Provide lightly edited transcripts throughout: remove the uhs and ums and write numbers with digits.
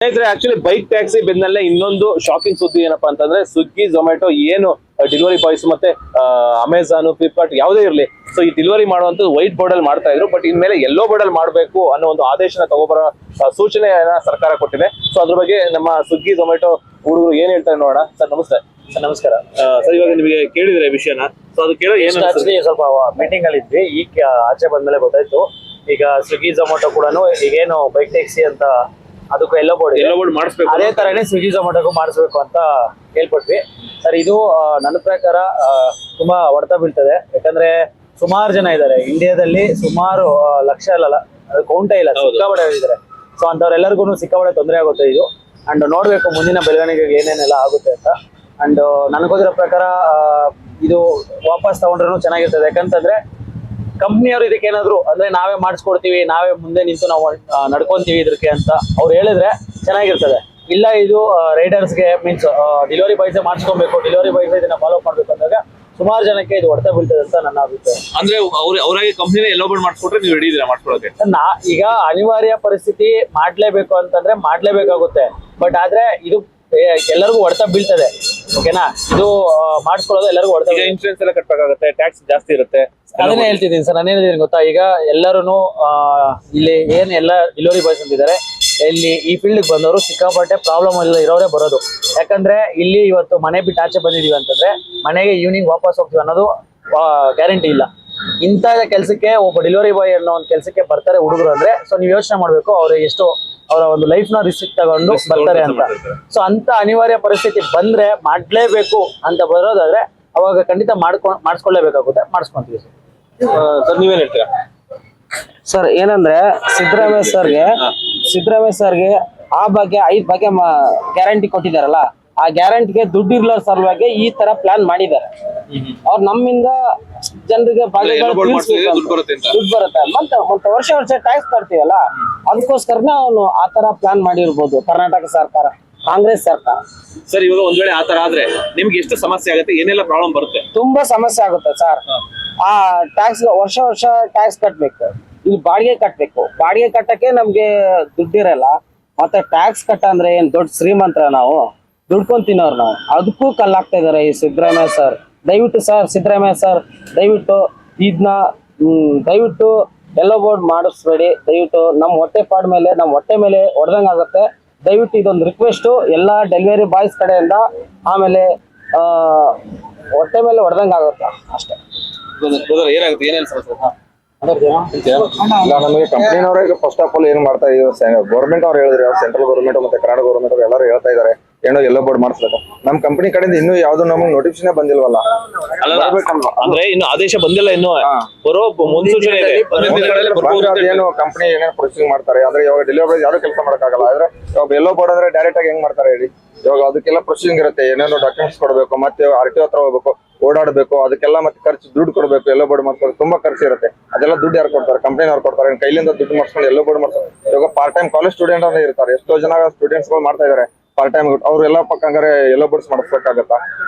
ಸ್ನೇಹಿತರೆ, actually bike taxi ಬೆನ್ನಲ್ಲೇ ಇನ್ನೊಂದು ಶಾಕಿಂಗ್ ಸುದ್ದಿ ಏನಪ್ಪಾ ಅಂತಂದ್ರೆ, ಸ್ವಿಗ್ಗಿ ಝೊಮ್ಯಾಟೊ ಏನು ಡೆಲಿವರಿ ಬಾಯ್ಸ್ ಮತ್ತೆ ಅಮೆಝಾನ್, ಫ್ಲಿಪ್ಕಾರ್ಟ್ ಯಾವುದೇ ಇರಲಿ, ಸೊ ಈ ಡೆಲಿವರಿ ಮಾಡುವಂತ ವೈಟ್ ಬೋರ್ಡ್ ಅಲ್ಲಿ ಮಾಡ್ತಾ ಇದ್ರು. ಬಟ್ ಇನ್ಮೇಲೆ ಯೆಲ್ಲೋ ಬೋರ್ಡ್ ಅಲ್ಲಿ ಮಾಡಬೇಕು ಅನ್ನೋ ಒಂದು ಆದೇಶನ ತಗೋಬರೋ ಸೂಚನೆಯನ್ನ ಸರ್ಕಾರ ಕೊಟ್ಟಿದೆ. ಸೊ ಅದ್ರ ಬಗ್ಗೆ ನಮ್ಮ ಸ್ವಿಗ್ಗಿ ಝೊಮ್ಯಾಟೊ ಹುಡುಗರು ಏನ್ ಹೇಳ್ತಾರೆ ನೋಡೋಣ. ಸರ್ ನಮಸ್ತೆ. ಸರ್ ನಮಸ್ಕಾರ. ಸರ್, ಇವಾಗ ನಿಮಗೆ ಕೇಳಿದ್ರೆ ವಿಷಯನ, ಸೊ ಅದು ಕೇಳೋ ಏನು ಸ್ವಲ್ಪ ಮೀಟಿಂಗ್ ಅಲ್ಲಿ ಇದ್ವಿ, ಈಗ ಆಚೆ ಬಂದ್ಮೇಲೆ ಗೊತ್ತಾಯ್ತು. ಈಗ ಸ್ವಿಗ್ಗಿ ಝೊಮ್ಯಾಟೊ ಕೂಡ ಈಗೇನು ಬೈಕ್ ಟ್ಯಾಕ್ಸಿ ಅಂತ ಅದಕ್ಕೂ ಯೆಲ್ಲೋ ಬೋರ್ಡ್ ಮಾಡಿಸ್ಬೇಕು, ಅದೇ ತರನೇ ಸ್ವಿಗ್ಗಿ ಝೊಮ್ಯಾಟೊಗೂ ಮಾಡಿಸ್ಬೇಕು ಅಂತ ಕೇಳ್ಪಟ್ವಿ. ಸರ್, ಇದು ನನ್ನ ಪ್ರಕಾರ ತುಂಬಾ ಹೊಡೆತ ಬೀಳ್ತದೆ. ಯಾಕಂದ್ರೆ ಸುಮಾರು ಜನ ಇದ್ದಾರೆ ಇಂಡಿಯಾದಲ್ಲಿ, ಸುಮಾರು ಲಕ್ಷ ಅಲ್ಲ, ಅದು ಕೌಂಟೇ ಇಲ್ಲ, ಸಿಕ್ಕಾಪಟ್ಟೆ ಇದ್ದಾರೆ. ಸೊ ಅಂತವ್ರೆಲ್ಲರಿಗೂ ಸಿಕ್ಕಾಪಟ್ಟೆ ತೊಂದರೆ ಆಗುತ್ತೆ ಇದು. ಅಂಡ್ ನೋಡ್ಬೇಕು ಮುಂದಿನ ಬೆಳವಣಿಗೆಗೆ ಏನೇನೆಲ್ಲ ಆಗುತ್ತೆ ಅಂತ. ಅಂಡ್ ನನಗೋದಿರೋ ಪ್ರಕಾರ ಇದು ವಾಪಸ್ ತಗೊಂಡ್ರೂ ಚೆನ್ನಾಗಿರ್ತದೆ. ಯಾಕಂತಂದ್ರೆ ಕಂಪ್ನಿಯವರು ಇದಕ್ಕೆ ಏನಾದ್ರು ಅಂದ್ರೆ ನಾವೇ ಮಾಡಿಸ್ಕೊಡ್ತೀವಿ, ನಾವೇ ಮುಂದೆ ನಿಂತು ನಾವು ನಡ್ಕೊಂತೀವಿ ಇದಕ್ಕೆ ಅಂತ ಅವ್ರು ಹೇಳಿದ್ರೆ ಚೆನ್ನಾಗಿರ್ತದೆ. ಇಲ್ಲ ಇದು ರೈಡರ್ಸ್ಗೆ ಮೀನ್ಸ್ ಡೆಲಿವರಿ ಬಾಯ್ಸ್ ಮಾಡಿಸ್ಕೊಬೇಕು, ಡೆಲಿವರಿ ಬಾಯ್ಸ್ ಇದನ್ನ ಫಾಲೋ ಮಾಡ್ಬೇಕು ಅಂದಾಗ ಸುಮಾರು ಜನಕ್ಕೆ ಇದು ಹೊಡೆತ ಬೀಳ್ತದೆ ಅಂತ ನನ್ನ ಅಭಿಪ್ರಾಯ. ಅಂದ್ರೆ ಅವರಾಗಿ ಕಂಪ್ನಿನ ಯೆಲ್ಲೋ ಬೋರ್ಡ್ ಮಾಡಿಸ್ಕೊಟ್ರೆ ನೀವು ರೆಡಿ ಇದ್ದೀರಾ ಮಾಡ್ಕೊಳಕ್ಕೆ? ಈಗ ಅನಿವಾರ್ಯ ಪರಿಸ್ಥಿತಿ ಮಾಡ್ಲೇಬೇಕು ಅಂತಂದ್ರೆ ಮಾಡ್ಲೇಬೇಕಾಗುತ್ತೆ. ಬಟ್ ಆದ್ರೆ ಇದು ಎಲ್ಲರಿಗೂ ಹೊಡೆತ ಬೀಳ್ತದೆ. ಓಕೆನಾ? ಇದು ಮಾಡಿಸ್ಕೊಳ್ಳೋದು ಎಲ್ಲರಿಗೂ ಹೊಡೆತ. ಇನ್ಶೂರೆನ್ಸ್ ಎಲ್ಲ ಕಟ್ಟಬೇಕಾಗುತ್ತೆ, ಟ್ಯಾಕ್ಸ್ ಜಾಸ್ತಿ ಇರುತ್ತೆ. ಅದನ್ನೇ ಹೇಳ್ತಿದ್ದೀನಿ ಸರ್. ನಾನು ಹೇಳಿದ್ದೀನಿ ಗೊತ್ತಾ, ಈಗ ಎಲ್ಲರೂ ಇಲ್ಲಿ ಏನ್ ಎಲ್ಲ ಡೆಲಿವರಿ ಬಾಯ್ಸ್ ಅಂತಿದ್ದಾರೆ, ಇಲ್ಲಿ ಈ ಫೀಲ್ಡ್ ಬಂದವರು ಸಿಕ್ಕಾಪಟ್ಟೆ ಪ್ರಾಬ್ಲಮ್ ಎಲ್ಲ ಇರೋರೇ ಬರೋದು. ಯಾಕಂದ್ರೆ ಇಲ್ಲಿ ಇವತ್ತು ಮನೆ ಬಿಟ್ಟು ಆಚೆ ಬಂದಿದೀವಿ ಅಂತಂದ್ರೆ ಮನೆಗೆ ಈವ್ನಿಂಗ್ ವಾಪಸ್ ಹೋಗ್ತೀವಿ ಅನ್ನೋದು ಗ್ಯಾರಂಟಿ ಇಲ್ಲ. ಇಂಥ ಕೆಲಸಕ್ಕೆ ಒಬ್ಬ ಡೆಲಿವರಿ ಬಾಯ್ ಅನ್ನೋ ಒಂದು ಕೆಲಸಕ್ಕೆ ಬರ್ತಾರೆ ಹುಡುಗರು ಅಂದ್ರೆ, ಸೊ ನೀವು ಯೋಚನೆ ಮಾಡ್ಬೇಕು ಅವ್ರು ಎಷ್ಟು ಅವರ ಒಂದು ಲೈಫ್ ನ ರಿಸ್ಕ್ ತಗೊಂಡು ಬರ್ತಾರೆ ಅಂತ. ಸೊ ಅಂತ ಅನಿವಾರ್ಯ ಪರಿಸ್ಥಿತಿ ಬಂದ್ರೆ ಮಾಡ್ಲೇಬೇಕು ಅಂತ ಬರೋದಾದ್ರೆ ಅವಾಗ ಖಂಡಿತ ಮಾಡಿಸ್ಕೊಳ್ಳೇಬೇಕಾಗುತ್ತೆ, ಮಾಡಿಸ್ಕೊಂತೀವಿ ಸರ್. ಸರ್, ನೀವೇನ್ ಹೇಳ್ತೀರಾ? ಸರ್, ಏನಂದ್ರೆ ಸಿದ್ದರಾಮಯ್ಯ ಸರ್ಗೆ ಆ ಬಗ್ಗೆ 5 ಬಗ್ಗೆ ಗ್ಯಾರಂಟಿ ಕೊಟ್ಟಿದಾರಲ್ಲ, ಆ ಗ್ಯಾರಂಟಿಗೆ ದುಡ್ಡು ಇರ್ಲೋ ಸಲುವಾಗಿ ಈ ತರ ಪ್ಲಾನ್ ಮಾಡಿದ್ದಾರೆ. ಅವ್ರು ನಮ್ಮಿಂದ ಜನರಿಗೆ ದುಡ್ಡು ಬರುತ್ತೆ ಮತ್ತೆ ವರ್ಷ ಟ್ಯಾಕ್ಸ್ ಕಟ್ತೀವಲ್ಲ, ಅದಕ್ಕೋಸ್ಕರನೇ ಅವನು ಆ ತರ ಪ್ಲಾನ್ ಮಾಡಿರ್ಬೋದು ಕರ್ನಾಟಕ ಸರ್ಕಾರ, ಕಾಂಗ್ರೆಸ್ ಸರ್ಕಾರ. ಸರ್, ಇವಾಗ ಒಂದ್ ವೇಳೆ ಆತರ ಆದ್ರೆ ನಿಮ್ಗೆ ಎಷ್ಟು ಸಮಸ್ಯೆ ಆಗುತ್ತೆ, ಏನೆಲ್ಲ ಪ್ರಾಬ್ಲಮ್ ಬರುತ್ತೆ? ತುಂಬಾ ಸಮಸ್ಯೆ ಆಗುತ್ತೆ ಸರ್. ಆ ಟ್ಯಾಕ್ಸ್ ವರ್ಷ ಟ್ಯಾಕ್ಸ್ ಕಟ್ಬೇಕು, ಇಲ್ಲಿ ಬಾಡಿಗೆ ಕಟ್ಬೇಕು, ಬಾಡಿಗೆ ಕಟ್ಟಕ್ಕೆ ನಮ್ಗೆ ದುಡ್ಡಿರಲ್ಲ. ಮತ್ತೆ ಟ್ಯಾಕ್ಸ್ ಕಟ್ಟ ಅಂದ್ರೆ ಏನ್ ದೊಡ್ಡ ಶ್ರೀಮಂತರ ನಾವು, ದುಡ್ಕೊಂಡ್ ತಿನ್ನೋರು ನಾವು. ಅದಕ್ಕೂ ಕಲ್ಲಾಗ್ತಾ ಇದಾರೆ ಈ ಸಿದ್ದರಾಮಯ್ಯ ಸರ್. ದಯವಿಟ್ಟು ಸರ್, ಸಿದ್ದರಾಮಯ್ಯ ಸರ್ ದಯವಿಟ್ಟು ಯೆಲ್ಲೋ ಬೋರ್ಡ್ ಮಾಡಿಸ್ಬೇಡಿ. ದಯವಿಟ್ಟು ನಮ್ಮ ಹೊಟ್ಟೆ ಮೇಲೆ ಹೊಡೆದಂಗ ಆಗುತ್ತೆ. ದಯವಿಟ್ಟು ಇದೊಂದು ರಿಕ್ವೆಸ್ಟ್ ಎಲ್ಲಾ ಡೆಲಿವರಿ ಬಾಯ್ಸ್ ಕಡೆಯಿಂದ. ಆಮೇಲೆ ಹೊಟ್ಟೆ ಮೇಲೆ ಹೊಡೆದಂಗ ಆಗುತ್ತೆ ಅಷ್ಟೇ. ಏನಾಗುತ್ತೆ, ಏನೇನು ಸಮಸ್ಯೆ? ಇಲ್ಲ, ನಮಗೆ ಕಂಪ್ನಿನವರೇ ಫಸ್ಟ್ ಆಫ್ ಆಲ್ ಏನ್ ಮಾಡ್ತಾ ಇದ್ದಾರೆ, ಗೌರ್ಮೆಂಟ್ ಅವ್ರು ಹೇಳಿದ್ರೆ, ಸೆಂಟ್ರಲ್ ಗೌರ್ಮೆಂಟ್ ಮತ್ತೆ ಕರ್ನಾಟಕ ಗೌರ್ಮೆಂಟ್ ಅವ್ರು ಎಲ್ಲರೂ ಹೇಳ್ತಾ ಇದಾರೆ ಏನೋ ಯೆಲ್ಲೋ ಬೋರ್ಡ್ ಮಾಡಿಸ್ಬೇಕು. ನಮ್ ಕಂಪನಿ ಕಡೆಯಿಂದ ಇನ್ನೂ ಯಾವ್ದು ನಮಗೆ ನೋಟಿಫಿಕೇಶನ್ ಬಂದಿಲ್ವಲ್ಲ. ಅಂದ್ರೆ ಇನ್ನು ಆದೇಶ ಬಂದಿಲ್ಲ, ಇನ್ನು ಬರೋ ಮುನ್ಸೂಚನೆ ಇದೆ. ಅದೇನು ಕಂಪನಿ ಏನೇನು ಪ್ರೊಸೀಸಿಂಗ್ ಮಾಡ್ತಾರೆ ಅಂದ್ರೆ, ಇವಾಗ ಡೆಲಿವರಿ ಯಾರು ಕೆಲಸ ಮಾಡಕ್ಕಾಗಲ್ಲ. ಆದ್ರೆ ಇವಾಗ ಯೆಲ್ಲೋ ಬೋರ್ಡ್ ಅಂದ್ರೆ ಡೈರೆಕ್ಟ್ ಆಗಿ ಹೆಂಗ್ ಮಾಡ್ತಾರೆ ಹೇಳಿ? ಇವಾಗ ಅದಕ್ಕೆಲ್ಲ ಪ್ರೊಸೀಸಿಂಗ್ ಇರುತ್ತೆ, ಏನೇನೋ ಡಾಕ್ಯುಮೆಂಟ್ಸ್ ಕೊಡಬೇಕು, ಮತ್ತೆ RTO ಹತ್ರ ಹೋಗ್ಬೇಕು, ಓಡಾಡಬೇಕು, ಅದಕ್ಕೆಲ್ಲ ಮತ್ತೆ ಖರ್ಚು ದುಡ್ಡು ಕೊಡಬೇಕು. ಯೆಲ್ಲೋ ಬೋರ್ಡ್ ಮಾಡ್ತಾರೆ, ತುಂಬಾ ಖರ್ಚು ಇರುತ್ತೆ. ಅದೆಲ್ಲ ದುಡ್ಡು ಯಾರು ಕೊಡ್ತಾರೆ? ಕಂಪನಿಯವ್ರು ಕೊಡ್ತಾರೆ. ಕೈಲಿಂದ ದುಡ್ಡು ಮಾಡ್ಸ್ಕೊಂಡು ಯೆಲ್ಲೋ ಬೋರ್ಡ್ ಮಾಡ್ತಾರೆ. ಇವಾಗ ಪಾರ್ಟ್ ಟೈಮ್ ಕಾಲೇಜ್ ಸ್ಟೂಡೆಂಟ್ ಅಂತ ಇರ್ತಾರೆ, ಎಷ್ಟೋ ಜನ ಸ್ಟೂಡೆಂಟ್ಸ್ ಗಳು ಮಾಡ್ತಾ ಇದಾರೆ ಪಾರ್ಟ್ ಟೈಮ್. ಅವ್ರೆಲ್ಲ ಪಕ್ಕಂಗಾರೆ ಯೆಲ್ಲೋ ಬೋರ್ಡ್ಸ್ ಮಾಡಿಸ್ಬೇಕಾಗತ್ತಾ?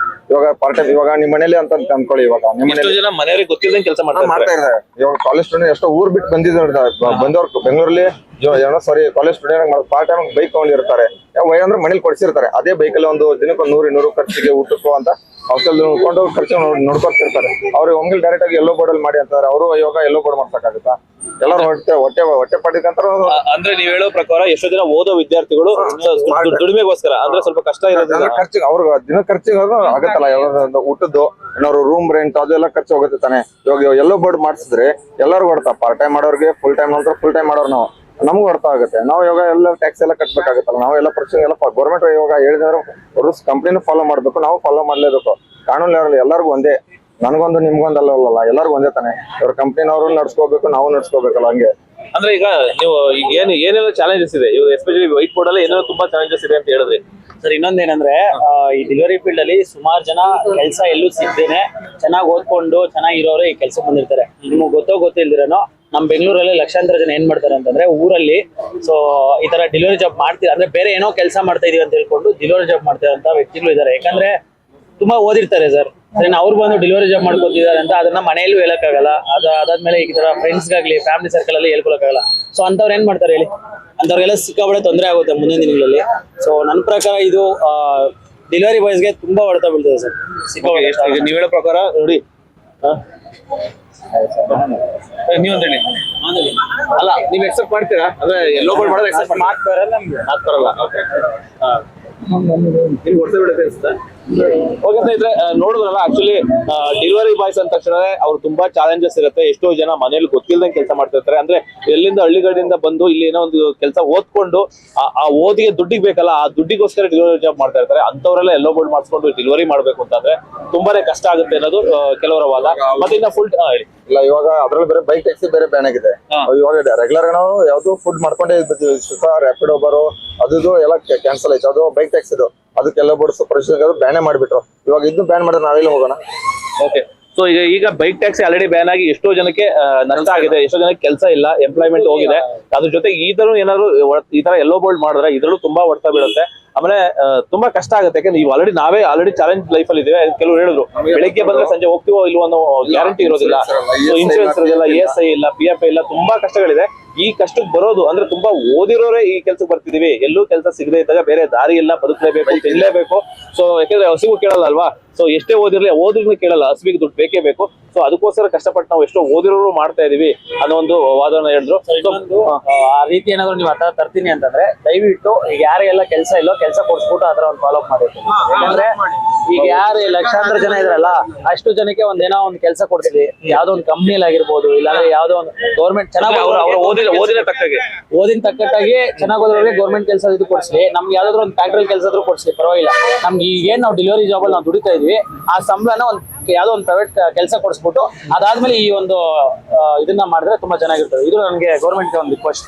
ಇವಾಗ ಪಾರ್ಟ್ ಟೈಮ್ ಇವಾಗ ನಿಮ್ಮ ಮನೇಲಿ ಅಂತ ಅನ್ಕೊಳ್ಳಿ, ಇವಾಗ ನಿಮ್ಮ ಮನೆಯವ್ರಿಗೆ ಗೊತ್ತಿಲ್ಲದಂಗೆ ಕೆಲಸ ಮಾಡ್ತಾ ಇದ್ದಾರೆ. ಇವಾಗ ಕಾಲೇಜ್ ಸ್ಟೂಡೆಂಟ್ ಎಷ್ಟೋ ಊರ್ ಬಿಟ್ಟು ಬಂದವ್ರು ಬೆಂಗಳೂರಲ್ಲಿ college student part time bike ತಗೊಂಡಿರ್ತಾರೆ. ಅಂದ್ರೆ ಮನೇಲಿ ಕೊಡ್ಸಿರ್ತಾರೆ. ಅದೇ ಬೈಕಲ್ಲಿ ಒಂದು ದಿನಕ್ಕೆ 100-200 ಖರ್ಚಿಗೆ ಊಟಕ್ಕೂ ಅಂತ ಹಾಸ್ಟೆಲ್ ನೋಡ್ಕೊಂಡು ಖರ್ಚು ನೋಡ್ಕೊತಿರ್ತಾರೆ. ಅವ್ರಿಗೆ ಒಮ್ಗೆ ಡೈರೆಕ್ಟ್ ಆಗಿ ಯೆಲ್ಲೋ ಬೋರ್ಡ್ ಅಲ್ಲಿ ಮಾಡಿ ಅಂತಾರೆ. ಅವರು ಇವಾಗ ಯೆಲ್ಲೋ ಬೋರ್ಡ್ ಮಾಡ್ಸಕ್ಕಾಗತ್ತಾ? ಎಲ್ಲರೂ ಹೊಟ್ಟೆ ಪಡಿಕಂತಾರ. ಅಂದ್ರೆ ನೀವ್ ಹೇಳೋ ಪ್ರಕಾರ ಎಷ್ಟೋ ಜನ ಓದೋ ವಿದ್ಯಾರ್ಥಿಗಳು ದುಡಿಮೆಗೋಸ್ಕರ ಅಂದ್ರೆ ಸ್ವಲ್ಪ ಕಷ್ಟ ಇರೋದ್ರಿಂದ ಖರ್ಚಿಗೆ ಅವ್ರಿಗೆ ದಿನ ಖರ್ಚಿಗೆ ಆಗತ್ತಲ್ಲ. ಊಟದ್ದು ಏನಾದ್ರು ರೂಮ್ ರೆಂಟ್ ಅದೆಲ್ಲ ಖರ್ಚು ಹೋಗುತ್ತೆ ತಾನೆ. ಇವಾಗ ಯೆಲ್ಲೋ ಬೋರ್ಡ್ ಮಾಡಿಸಿದ್ರೆ ಎಲ್ಲರಿಗೂ ಹೊಡ್ತಾ, ಪಾರ್ಟ್ ಟೈಮ್ ಮಾಡೋರಿಗೆ, ಫುಲ್ ಟೈಮ್ ನಂತರ ಫುಲ್ ಟೈಮ್ ಮಾಡೋರು ನಮ್ಗೂ ಹೊಡ್ತಾ ಆಗುತ್ತೆ. ನಾವು ಇವಾಗ ಎಲ್ಲ ಟ್ಯಾಕ್ಸ್ ಎಲ್ಲ ಕಟ್ಬೇಕಾಗತ್ತಲ್ಲ. ನಾವು ಎಲ್ಲ ಪ್ರೊಸೀಜರ್ ಎಲ್ಲ ಗೌರ್ಮೆಂಟ್ ಇವಾಗ ಹೇಳಿದ್ರೆ ರೂಲ್ಸ್ ಕಂಪ್ನಿನೂ ಫಾಲೋ ಮಾಡ್ಬೇಕು, ನಾವು ಫಾಲೋ ಮಾಡ್ಲೇಬೇಕು. ಕಾನೂನು ಎಲ್ಲರಿಗೂ ಒಂದೇ, ನನಗೊಂದು ನಿಮ್ಗೊಂದು ಅಲ್ಲಲ್ಲ, ಎಲ್ಲರಿಗೂ ಒಂದೇ ತಾನೆ. ಇವ್ರ ಕಂಪ್ನಿನವರು ನಡ್ಸ್ಕೋಬೇಕು, ನಾವು ನಡ್ಸ್ಕೋಬೇಕಲ್ಲ. ಹಂಗೆ ಅಂದ್ರೆ ಈಗ ನೀವು ಏನೆಲ್ಲ ಚಾಲೆಂಜಸ್ ಇದೆ, ಇವಾಗ ಎಸ್ಪೆಷಲಿ ವೈಟ್ ಬೋರ್ಡ್ ಅಲ್ಲಿ ಏನೋ ತುಂಬಾ ಚಾಲೆಂಜಸ್ ಇದೆ ಅಂತ ಹೇಳಿದ್ರಿ ಸರ್. ಇನ್ನೊಂದೇನಂದ್ರೆ, ಈ ಡೆಲಿವರಿ ಫೀಲ್ಡ್ ಅಲ್ಲಿ ಸುಮಾರು ಜನ ಕೆಲಸ ಎಲ್ಲೂ ಸಿಗ್ದೇನೆ ಚೆನ್ನಾಗಿ ಓದ್ಕೊಂಡು ಚೆನ್ನಾಗಿರೋರು ಈ ಕೆಲಸ ಬಂದಿರ್ತಾರೆ. ನಿಮ್ಗೆ ಗೊತ್ತಿಲ್ದಿರನೋ ನಮ್ ಬೆಂಗಳೂರಲ್ಲಿ ಲಕ್ಷಾಂತರ ಜನ ಏನ್ ಮಾಡ್ತಾರೆ ಅಂತಂದ್ರೆ, ಊರಲ್ಲಿ ಸೊ ಈ ತರ ಡೆಲಿವರಿ ಜಾಬ್ ಮಾಡ್ತೀರಾ ಅಂದ್ರೆ ಬೇರೆ ಏನೋ ಕೆಲಸ ಮಾಡ್ತಾ ಇದೀವಿ ಅಂತ ಹೇಳ್ಕೊಂಡು ಡೆಲಿವರಿ ಜಾಬ್ ಮಾಡ್ತಿರೋಂತ ವ್ಯಕ್ತಿಗಳು ಇದಾರೆ. ಯಾಕಂದ್ರೆ ತುಂಬಾ ಓದಿರ್ತಾರೆ ಸರ್. ಅವ್ರು ಬಂದು ಡೆಲಿವರಿ ಜಾಬ್ ಮಾಡ್ಕೊತಿದ್ದಾರೆ ಅಂತ ಅದನ್ನ ಮನೆಯಲ್ಲೂ ಹೇಳಕ್ಕಾಗಲ್ಲ. ಅದಾದ್ಮೇಲೆ ಈ ತರ ಫ್ರೆಂಡ್ಸ್ಗಾಗ್ಲಿ ಫ್ಯಾಮಿಲಿ ಸರ್ಕಲ್ ಅಲ್ಲಿ ಹೇಳ್ಕೊಳಕ್ಕಾಗಲ್ಲ. ಸೊ ಅಂತವ್ರು ಏನ್ ಮಾಡ್ತಾರೆ ಹೇಳಿ, ಅಂತವ್ರಿಗೆಲ್ಲ ಸಿಕ್ಕಾಪಟ್ಟೆ ತೊಂದರೆ ಆಗುತ್ತೆ ಮುಂದಿನ ದಿನಗಳಲ್ಲಿ. ಸೊ ನನ್ನ ಪ್ರಕಾರ ಇದು ಡೆಲಿವರಿ ಬಾಯ್ಸ್ಗೆ ತುಂಬಾ ಹೊಡೆತ ಬೀಳ್ತದೆ ಸರ್. ಈಗ ನೀವ್ ಹೇಳೋ ಪ್ರಕಾರ ನೋಡಿ ನೀವೊಂದ್ ಹೇಳಿ. ಅಲ್ಲ ನೀವ್ ಎಕ್ಸೆಪ್ಟ್ ಮಾಡ್ತೀರಾ ಅಂದ್ರೆ ಎಲ್ಲೋ ಬೋರ್ಡ್ ಮಾಡೋದು ಎಕ್ಸೆಪ್ಟ್ ಮಾಡ್ತಾರೆ ನಮ್ಗೆ. ಬರಲ್ಲ. ನಿಮ್ಗೆ ಹೊಡೆತ ಬಿಡುತ್ತೆ ಅನ್ಸುತ್ತಾ? ಓಕೆ ಸ್ನೇಹಿತರೆ, ನೋಡಿದ್ರಲ್ಲ ಆಕ್ಚುಲಿ ಡೆಲಿವರಿ ಬಾಯ್ಸ್ ಅಂದ ತಕ್ಷಣ ಅವ್ರು ತುಂಬಾ ಚಾಲೆಂಜಸ್ ಇರುತ್ತೆ. ಎಷ್ಟೋ ಜನ ಮನೇಲಿ ಗೊತ್ತಿಲ್ಲದಂಗೆ ಕೆಲಸ ಮಾಡ್ತಿರ್ತಾರೆ. ಅಂದ್ರೆ ಎಲ್ಲಿಂದ ಹಳ್ಳಿಗಳಿಂದ ಬಂದು ಇಲ್ಲಿ ಏನೋ ಒಂದು ಕೆಲಸ ಓದ್ಕೊಂಡು ಆ ಓದಿಗೆ ದುಡ್ಡಿಗೆ ಬೇಕಲ್ಲ, ಆ ದುಡ್ಡಿಗೋಸ್ಕರ ಡೆಲಿವರಿ ಜಾಬ್ ಮಾಡ್ತಾ ಇರ್ತಾರೆ. ಅಂತವರೆಲ್ಲ ಎಲ್ಲೋ ಬೋರ್ಡ್ ಮಾಡಿಸ್ಕೊಂಡು ಡೆಲಿವರಿ ಮಾಡ್ಬೇಕು ಅಂತಂದ್ರೆ ತುಂಬಾನೇ ಕಷ್ಟ ಆಗುತ್ತೆ ಅನ್ನೋದು ಕೆಲವರ ವಾದ. ಮತ್ತೆ ಇನ್ನ ಫುಲ್ ಹೇಳಿ. ಇಲ್ಲ, ಇವಾಗ ಅದ್ರಲ್ಲಿ ಬೇರೆ ಬೈಕ್ ಟ್ಯಾಕ್ಸಿ ಬೇರೆ ಬ್ಯಾನ್ ಆಗಿದೆ. ಇವಾಗ ರೆಗ್ಯುಲರ್ ನಾವು ಯಾವ್ದು ಫುಡ್ ಮಾಡ್ಕೊಂಡೇ ಇದ್ದಿದ್ವಿ. ರ್ಯಾಪಿಡೋ ಬರೋ ಅದು ಎಲ್ಲ ಕ್ಯಾನ್ಸಲ್ ಆಯ್ತು. ಅದು ಬೈಕ್ ಟ್ಯಾಕ್ಸಿ ಅದಕ್ಕೆಲ್ಲ ಬೋರ್ಡ್ ಪ್ರೊಸೀಜರ್ ಬ್ಯಾನೇ ಮಾಡ್ಬಿಟ್ರು. ಇವಾಗ ಇದನ್ನು ಬ್ಯಾನ್ ಮಾಡಿದ್ರೆ ನಾವೆಲ್ಲ ಹೋಗೋಣ? ಓಕೆ, ಸೊ ಈಗ ಬೈಕ್ ಟ್ಯಾಕ್ಸಿ ಆಲ್ರೆಡಿ ಬ್ಯಾನ್ ಆಗಿ ಎಷ್ಟೋ ಜನಕ್ಕೆ ನಷ್ಟ ಆಗಿದೆ, ಎಷ್ಟೋ ಜನಕ್ಕೆ ಕೆಲಸ ಇಲ್ಲ, ಎಂಪ್ಲಾಯ್ಮೆಂಟ್ ಹೋಗಿದೆ. ಅದ್ರ ಜೊತೆ ಈ ತರ ಏನಾದ್ರು ಈ ತರ ಎಲ್ಲೋ ಬೋಲ್ಡ್ ಮಾಡಿದ್ರೆ ಇದ್ರಲ್ಲೂ ತುಂಬಾ ಹೊಡ್ತಾ ಬೀಳುತ್ತೆ. ಆಮೇಲೆ ತುಂಬಾ ಕಷ್ಟ ಆಗುತ್ತೆ. ಯಾಕಂದ್ರೆ ನಾವೇ ಆಲ್ರೆಡಿ ಚಾಲೆಂಜ್ ಲೈಫ್ ಅಲ್ಲಿ ಇದ್ದೇವೆ. ಕೆಲವರು ಹೇಳಿದ್ರು ಬೆಳಿಗ್ಗೆ ಬಂದ್ರೆ ಸಂಜೆ ಹೋಗ್ತೀವೋ ಇಲ್ವೋ ಅನ್ನೋ ಗ್ಯಾರಂಟಿ ಇರೋದಿಲ್ಲ. ಸೊ ಇನ್ಶೂರೆನ್ಸ್ ಇರೋದಿಲ್ಲ, ESI ಇಲ್ಲ, PF ಇಲ್ಲ, ತುಂಬಾ ಕಷ್ಟಗಳಿದೆ. ಈ ಕಷ್ಟಕ್ಕೆ ಬರೋದು ಅಂದ್ರೆ ತುಂಬಾ ಓದಿರೋರೇ ಈ ಕೆಲ್ಸಕ್ಕೆ ಬರ್ತಿದೀವಿ. ಎಲ್ಲೂ ಕೆಲಸ ಸಿಗದೆ ಇದ್ದಾಗ ಬೇರೆ ದಾರಿ ಇಲ್ಲ, ಬದುಕಲೇಬೇಕು, ತಿನ್ಲೇಬೇಕು. ಸೊ ಯಾಕಂದ್ರೆ ಹಸಿವು ಕೇಳಲ್ಲ ಅಲ್ವಾ? ಸೊ ಎಷ್ಟೇ ಓದಿರ್ಲಿ, ಓದಿರ್ನು ಕೇಳಲ್ಲ, ಹಸಿವಿಗೆ ದುಡ್ಡು ಬೇಕೇ ಬೇಕು. ಸೊ ಅದಕ್ಕೋಸ್ಕರ ಕಷ್ಟಪಟ್ಟು ನಾವು ಎಷ್ಟೋ ಓದಿರೋರು ಮಾಡ್ತಾ ಇದೀವಿ ಅನ್ನೋ ಒಂದು ವಾದನ ಹೇಳಿದ್ರು. ಆ ರೀತಿ ಏನಾದ್ರು ನೀವು ಹತ್ರ ತರ್ತೀನಿ ಅಂತಂದ್ರೆ ದಯವಿಟ್ಟು ಈಗ ಯಾರಿಗೆಲ್ಲ ಕೆಲಸ ಇಲ್ಲೋ ಕೆಲಸ ಕೊಡ್ಸ್ಬಿಟ್ಟು ಆತರ ಒಂದು ಫಾಲೋ ಅಪ್ ಮಾಡಬೇಕು. ಯಾಕಂದ್ರೆ ಈಗ ಯಾರು ಲಕ್ಷಾಂತರ ಜನ ಇದ್ರಲ್ಲ, ಅಷ್ಟು ಜನಕ್ಕೆ ಒಂದೇನೋ ಒಂದು ಕೆಲಸ ಕೊಡ್ಸಿ, ಯಾವ್ದೋ ಒಂದು ಕಂಪ್ನಿಯಲ್ಲಿ ಆಗಿರ್ಬೋದು, ಇಲ್ಲಾಂದ್ರೆ ಯಾವ್ದೋ ಒಂದು ಗೌರ್ಮೆಂಟ್ ಚೆನ್ನಾಗಿ ಓದಿನ ತಕ್ಕಟ್ಟಾಗಿ ಚೆನ್ನಾಗಿ ಓದೋರಿಗೆ ಗೌರ್ಮೆಂಟ್ ಕೆಲಸ ಇದು ಕೊಡ್ಸಿ, ನಮ್ಗೆ ಯಾವ್ದಾದ್ರು ಒಂದು ಫ್ಯಾಕ್ಟ್ರಿ ಕೆಲಸ ಆದ್ರೂ ಕೊಡ್ಸಿ, ಪರವಾಗಿಲ್ಲ. ನಮ್ಗೆ ಈಗ ಏನ್ ನಾವು ಡೆಲಿವರಿ ಜಾಬ್ ಅಲ್ಲಿ ನಾವು ದುಡಿತಾ ಇದ್ವಿ, ಆ ಸಂಬಳನ ಒಂದು ಯಾವ್ದೋ ಒಂದು ಪ್ರೈವೇಟ್ ಕೆಲಸ ಕೊಡಿಸ್ಬಿಟ್ಟು ಅದಾದ್ಮೇಲೆ ಈ ಒಂದು ಇದನ್ನ ಮಾಡಿದ್ರೆ ತುಂಬಾ ಚೆನ್ನಾಗಿರ್ತದೆ. ಇದು ನನಗೆ ಗೌರ್ಮೆಂಟ್ ಒಂದು ರಿಕ್ವೆಸ್ಟ್.